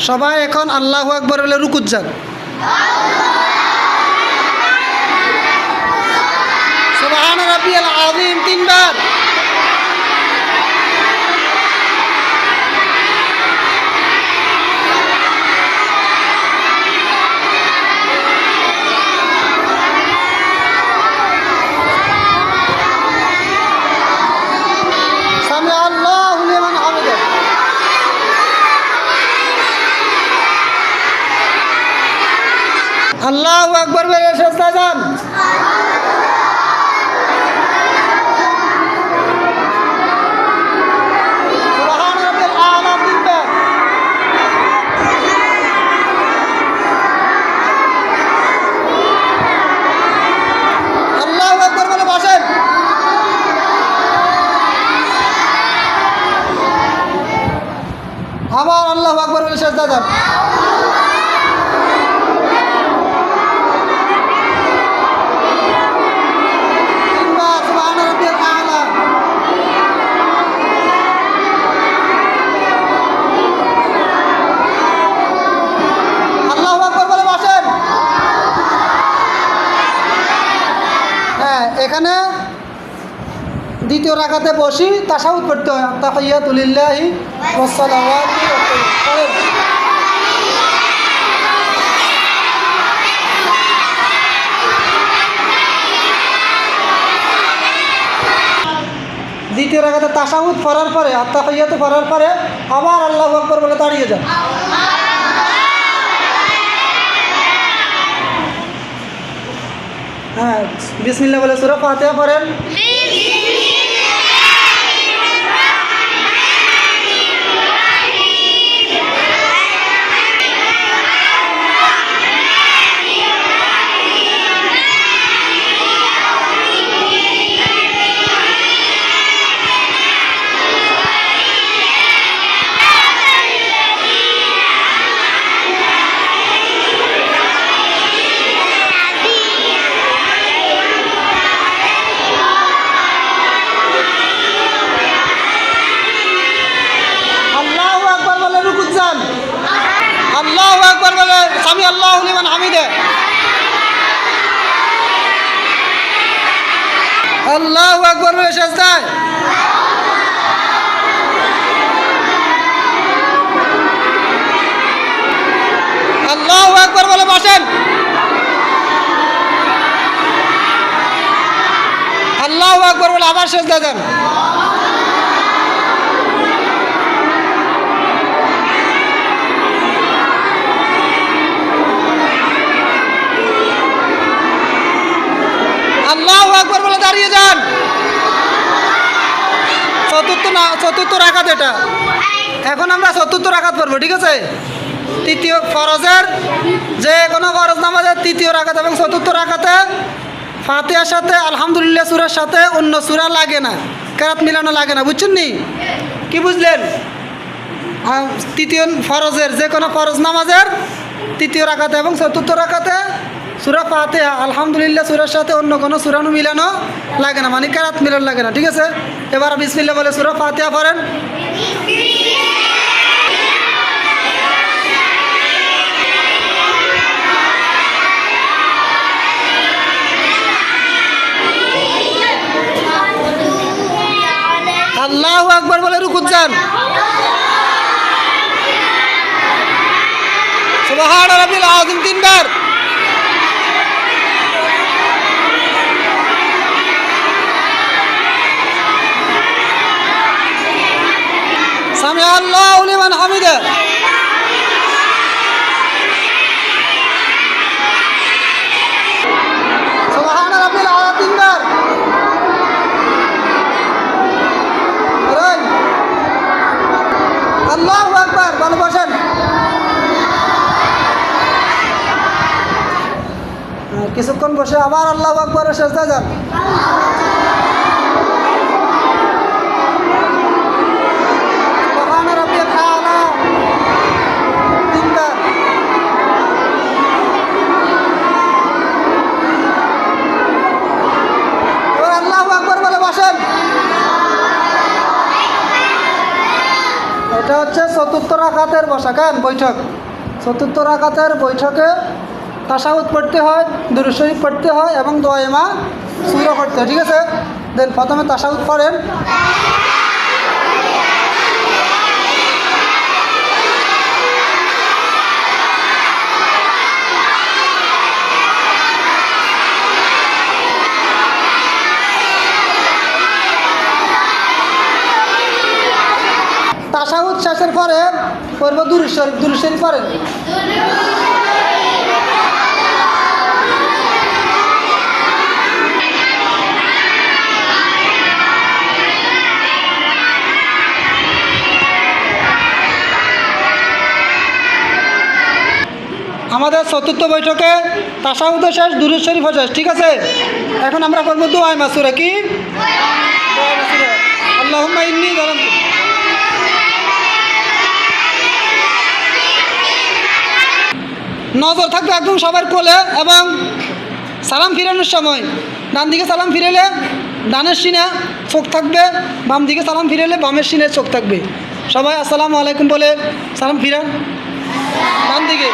সবাই এখন আল্লাহু আকবার বলে রুকুত যান। সুবহান রাব্বিয়াল আযীম তিনবার। সামি আল্লাহু লিমান হামিদাহ। আল্লাহু আকবার বলে সেজদা যান। সুবহান রাব্বিল আ'লা তিনবার। আল্লাহু আকবার বলে বসেন। আবার আল্লাহু আকবার বলে সেজদা যান। তিনবার সুবহান রাব্বিল আ'লা। আল্লাহু আকবার বলে বসেন। হ্যাঁ, এখানে দ্বিতীয় রাকাতে বসি তাশাহুদ পড়তে হয়। আত্তাহিয়াতু লিল্লাহি ওয়াস সালাওয়াতু পড়েন। দ্বিতীয় রাকাতে তাশাহুদ পড়ার পরে আত্তাহিয়াতু পড়ার পরে আবার আল্লাহু আকবার বলে দাঁড়িয়ে যান। হ্যাঁ, বিসমিল্লাহ বলে সূরা ফাতিহা পড়েন। আল্লাহু আকবার বলে রুকুত যান। আল্লাহু আকবার বলে সামি আল্লাহু লিমান হামিদাহ। আল্লাহু আকবার বলে সেজদায়। আল্লাহু আকবার বলে বসেন। আল্লাহু আকবার বলে আবার সেজদা যান। আল্লাহু আকবার বলে দাঁড়িয়ে যান। চতুর্থ রাকাত এটা। এখন আমরা চতুর্থ রাকাত পড়বো, ঠিক আছে? তৃতীয় ফরজের যে কোনো ফরজ নামাজের তৃতীয় রাকাত এবং চতুর্থ রাকাতে ফাতিহার সাথে আলহামদুলিল্লাহ সূরার সাথে অন্য সূরা লাগে না, কেরাত মিলানো লাগে না, বুঝছেন নি? কি বুঝলেন? তৃতীয় ফরজের যে কোনো ফরজ নামাজের তৃতীয় রাকাতে এবং চতুর্থ রাকাতে সূরা ফাতিহা আলহামদুলিল্লাহ সূরার সাথে অন্য কোনো সূরানো মিলানো লাগে না, মানে কেরাত মিলানো লাগে না, ঠিক আছে? এবার বিসমিল্লাহ বলে সূরা ফাতিহা পড়েন। আল্লাহু আকবার বলে রুকুত যান। সুবহান রাব্বিল আযীম তিনবার। সামি আল্লাহু লিমান হামিদাহ। সুবহান রাব্বিল আ'লা তিনবার। আল্লাহু আকবার বলে বসেন। কিছুক্ষণ বসে আবার আল্লাহু আকবার সেজদা যান। সুবহান রাব্বিল আ'লা তিনবার। এবার আল্লাহু আকবার বলে বসেন। এটা হচ্ছে চতুর্থ চতুর্থ রাকাতের বসা কেন বৈঠক, চতুর্থ রাকাতের বৈঠকে তাশাহুদ পড়তে হয়, দুরূদ শরীফ পড়তে হয় এবং দোয়া মা সূরা পড়তে হয়, ঠিক আছে। দেন প্রথমে তাশাহুদ পড়েন। তাশাহুদ শেষের পরে পড়ব দুরূদ শরীফ, দুরূদ শরীফ পড়েন। আমাদের চতুর্থ বৈঠকে তাশাহুদ শেষ, দুরূদ শরীফ শেষ, ঠিক আছে। এখন আমরা পড়ব দোয়া মাসুরা। কি দোয়া মাসুরা? আল্লাহুম্মা ইন্নী যালামতু। নজর থাকবে একদম সবার কোলে এবং সালাম ফিরানোর সময় ডান দিকে সালাম ফিরেলে ডানের সিনে চোখ থাকবে, বাম দিকে সালাম ফিরেলে বামের সিনে চোখ থাকবে। সবাই আসসালামু আলাইকুম বলে সালাম ফিরান ডান দিকে।